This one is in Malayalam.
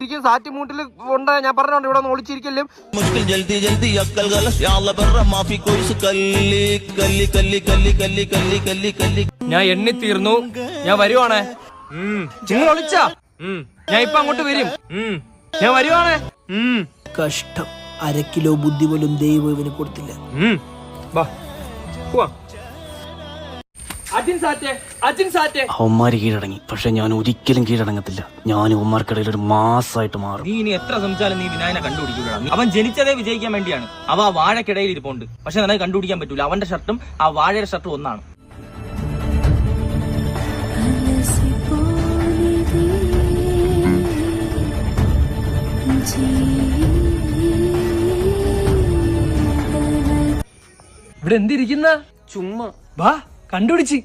ഒളിച്ചിരിക്കും. സാറ്റ് മൂട്ടിൽ ഉണ്ട്. ഞാൻ പറഞ്ഞോണ്ട് ഇവിടെ ഒന്ന് ഒളിച്ചിരിക്കലും. ഞാൻ എണ്ണി തീർന്നു. ഞാൻ വരുവാണേ. നിങ്ങൾ ഒളിച്ചാ? ഞാൻ ഇപ്പൊ അങ്ങോട്ട് വരും. ഞാൻ വരുവാണേ. കഷ്ടം. 1/2 കിലോ ബുദ്ധി പോലും ദൈവം ഇവന് കൊടുത്തില്ല. അവന്മാര് കീഴടങ്ങി. പക്ഷെ ഞാൻ ഒരിക്കലും കീഴടങ്ങത്തില്ല. ഞാൻ അവന്മാർക്കിടയിൽ ഒരു മാസമായിട്ട് മാറും. നീ ഇനി എത്ര ശ്രമിച്ചാലും നീ വിനായനെ കണ്ടുപിടിക്കൂടാ. അവൻ ജനിച്ചതേ വിജയിക്കാൻ വേണ്ടിയാണ്. അവ ആ വാഴക്കിടയിൽ ഇരിപ്പുണ്ട്. പക്ഷെ നിനക്ക് കണ്ടുപിടിക്കാൻ പറ്റൂല. അവന്റെ ഷർട്ടും ആ വാഴയുടെ ഷർട്ടും ഒന്നാണ്. ഇവിടെ എന്തിരിക്കുന്ന? ചുമ്മാ വാ കണ്ടുപിടിച്ച്.